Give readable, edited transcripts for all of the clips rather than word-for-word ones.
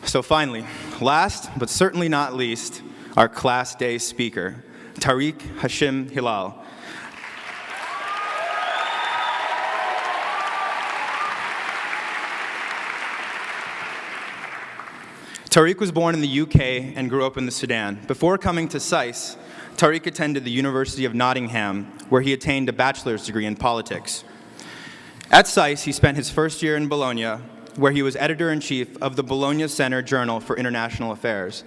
So finally, last but certainly not least, our class day speaker, Tarig Hashim Hilal. Tarig was born in the UK and grew up in the Sudan. Before coming to Sais, Tarig attended the University of Nottingham, where he attained a bachelor's degree in politics. At Sais, he spent his first year in Bologna, where he was editor-in-chief of the Bologna Center Journal for International Affairs.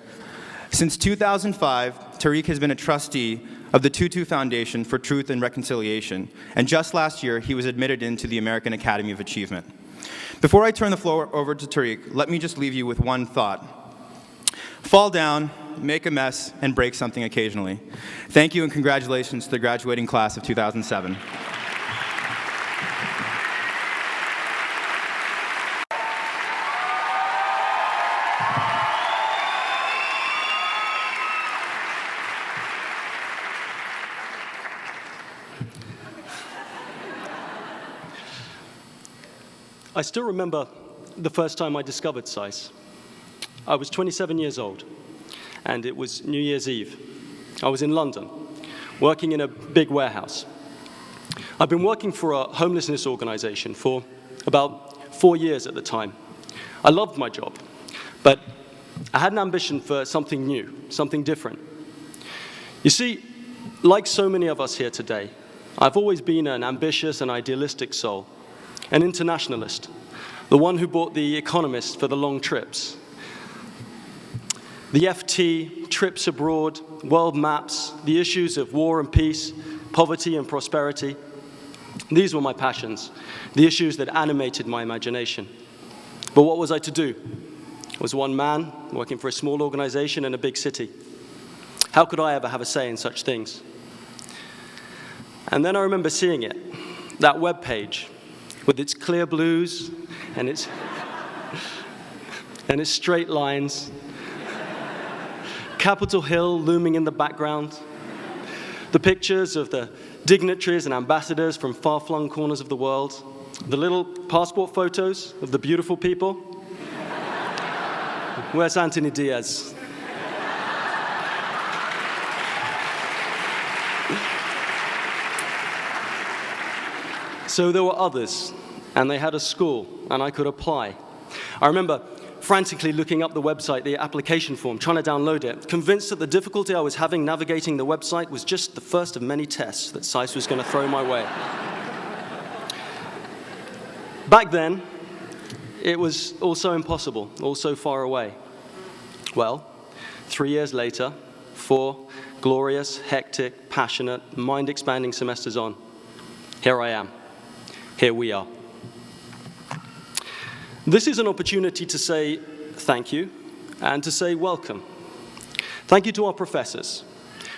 Since 2005, Tarig has been a trustee of the Tutu Foundation for Truth and Reconciliation, and just last year, he was admitted into the American Academy of Achievement. Before I turn the floor over to Tarig, let me just leave you with one thought. Fall down, make a mess, and break something occasionally. Thank you and congratulations to the graduating class of 2007. I still remember the first time I discovered Sais. I was 27 years old, and it was New Year's Eve. I was in London, working in a big warehouse. I'd been working for a homelessness organization for about 4 years at the time. I loved my job, but I had an ambition for something new, something different. You see, like so many of us here today, I've always been an ambitious and idealistic soul. An internationalist, the one who bought The Economist for the long trips. The FT, trips abroad, world maps, the issues of war and peace, poverty and prosperity. These were my passions, the issues that animated my imagination. But what was I to do? I was one man working for a small organization in a big city. How could I ever have a say in such things? And then I remember seeing it, that web page, with its clear blues and its straight lines, Capitol Hill looming in the background, the pictures of the dignitaries and ambassadors from far-flung corners of the world, the little passport photos of the beautiful people. Where's Anthony Diaz? So there were others, and they had a school, and I could apply. I remember frantically looking up the website, the application form, trying to download it, convinced that the difficulty I was having navigating the website was just the first of many tests that Sais was going to throw my way. Back then, it was all so impossible, all so far away. Well, 3 years later, 4 glorious, hectic, passionate, mind-expanding semesters on, here I am. Here we are. This is an opportunity to say thank you and to say welcome. Thank you to our professors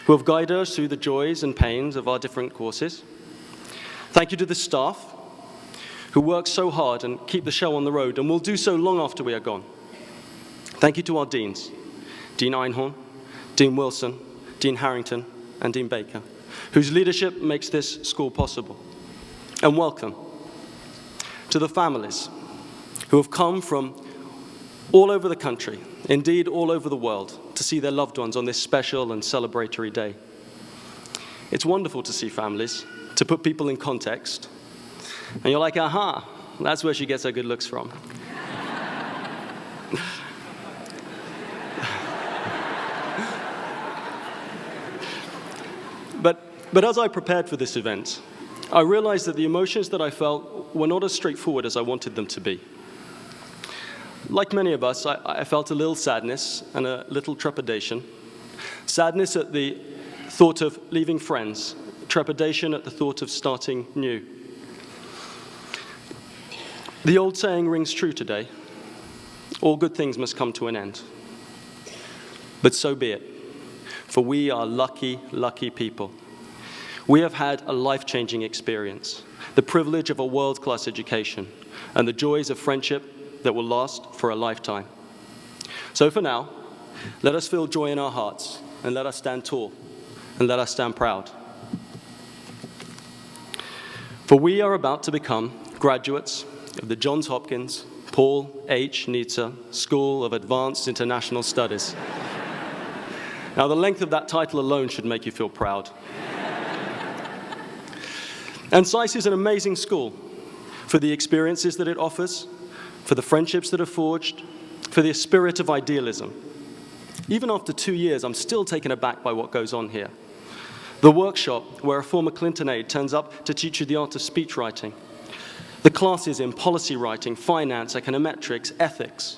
who have guided us through the joys and pains of our different courses. Thank you to the staff who work so hard and keep the show on the road and will do so long after we are gone. Thank you to our deans, Dean Einhorn, Dean Wilson, Dean Harrington, and Dean Baker, whose leadership makes this school possible. And welcome to the families who have come from all over the country, indeed all over the world, to see their loved ones on this special and celebratory day. It's wonderful to see families, to put people in context, and you're like, aha, that's where she gets her good looks from. But as I prepared for this event, I realized that the emotions that I felt were not as straightforward as I wanted them to be. Like many of us, I felt a little sadness and a little trepidation. Sadness at the thought of leaving friends, trepidation at the thought of starting new. The old saying rings true today: all good things must come to an end. But so be it, for we are lucky, lucky people. We have had a life-changing experience, the privilege of a world-class education, and the joys of friendship that will last for a lifetime. So for now, let us feel joy in our hearts, and let us stand tall, and let us stand proud. For we are about to become graduates of the Johns Hopkins Paul H. Nietzsche School of Advanced International Studies. Now, the length of that title alone should make you feel proud. And Sais is an amazing school for the experiences that it offers, for the friendships that are forged, for the spirit of idealism. Even after 2 years, I'm still taken aback by what goes on here. The workshop where a former Clinton aide turns up to teach you the art of speech writing. The classes in policy writing, finance, econometrics, ethics.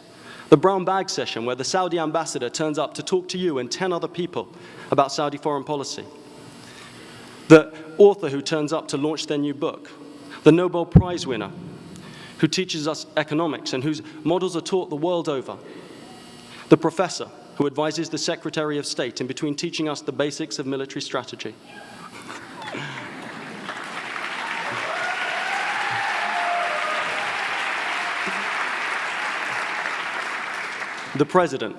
The brown bag session where the Saudi ambassador turns up to talk to you and 10 other people about Saudi foreign policy. The author who turns up to launch their new book. The Nobel Prize winner who teaches us economics and whose models are taught the world over. The professor who advises the Secretary of State in between teaching us the basics of military strategy. The President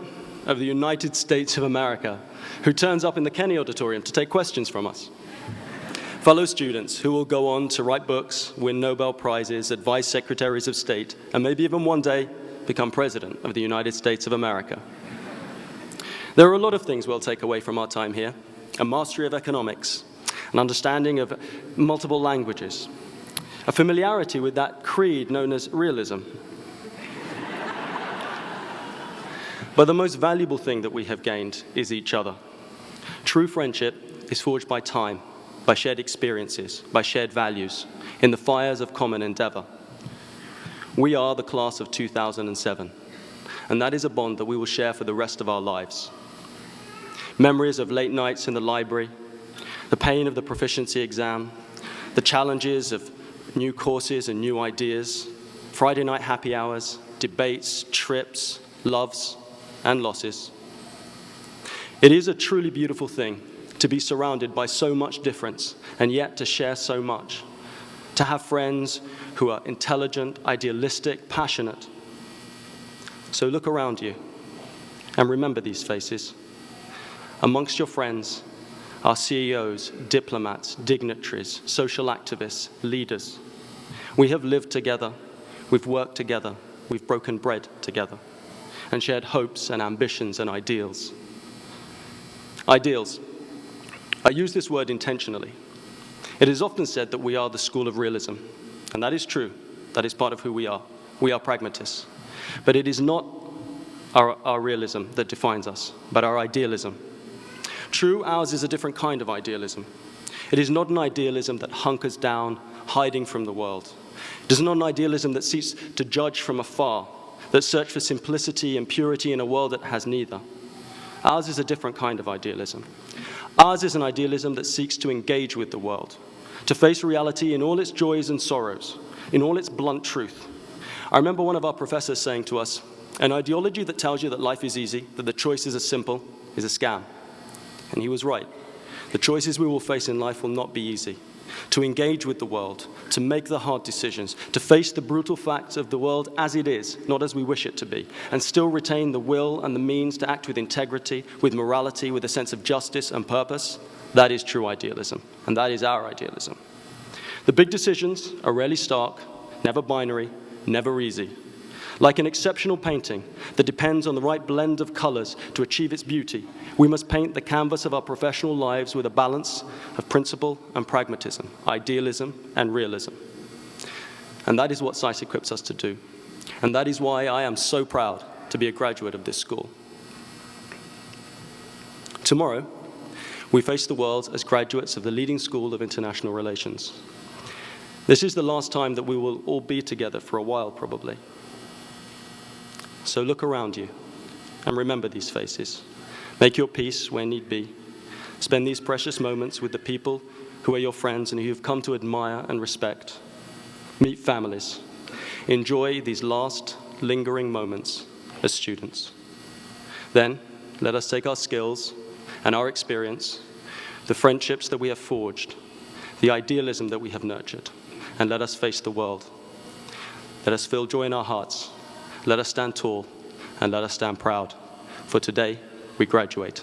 of the United States of America, who turns up in the Kennedy Auditorium to take questions from us. Fellow students who will go on to write books, win Nobel Prizes, advise secretaries of state, and maybe even one day become President of the United States of America. There are a lot of things we'll take away from our time here: a mastery of economics, an understanding of multiple languages, a familiarity with that creed known as realism. But the most valuable thing that we have gained is each other. True friendship is forged by time, by shared experiences, by shared values, in the fires of common endeavor. We are the class of 2007, and that is a bond that we will share for the rest of our lives. Memories of late nights in the library, the pain of the proficiency exam, the challenges of new courses and new ideas, Friday night happy hours, debates, trips, loves, and losses. It is a truly beautiful thing to be surrounded by so much difference and yet to share so much. To have friends who are intelligent, idealistic, passionate. So look around you and remember these faces. Amongst your friends are CEOs, diplomats, dignitaries, social activists, leaders. We have lived together, we've worked together, we've broken bread together, and shared hopes and ambitions and ideals. Ideals. I use this word intentionally. It is often said that we are the school of realism, and that is true. That is part of who we are. We are pragmatists. But it is not our realism that defines us, but our idealism. True, ours is a different kind of idealism. It is not an idealism that hunkers down, hiding from the world. It is not an idealism that seeks to judge from afar, that search for simplicity and purity in a world that has neither. Ours is a different kind of idealism. Ours is an idealism that seeks to engage with the world, to face reality in all its joys and sorrows, in all its blunt truth. I remember one of our professors saying to us, an ideology that tells you that life is easy, that the choices are simple, is a scam. And he was right. The choices we will face in life will not be easy. To engage with the world, to make the hard decisions, to face the brutal facts of the world as it is, not as we wish it to be, and still retain the will and the means to act with integrity, with morality, with a sense of justice and purpose, that is true idealism, and that is our idealism. The big decisions are rarely stark, never binary, never easy. Like an exceptional painting that depends on the right blend of colors to achieve its beauty, we must paint the canvas of our professional lives with a balance of principle and pragmatism, idealism and realism. And that is what Sais equips us to do. And that is why I am so proud to be a graduate of this school. Tomorrow, we face the world as graduates of the leading school of international relations. This is the last time that we will all be together for a while, probably. So look around you and remember these faces. Make your peace where need be. Spend these precious moments with the people who are your friends and who you've come to admire and respect. Meet families. Enjoy these last lingering moments as students. Then, let us take our skills and our experience, the friendships that we have forged, the idealism that we have nurtured, and let us face the world. Let us feel joy in our hearts. Let us stand tall, and let us stand proud, for today we graduate.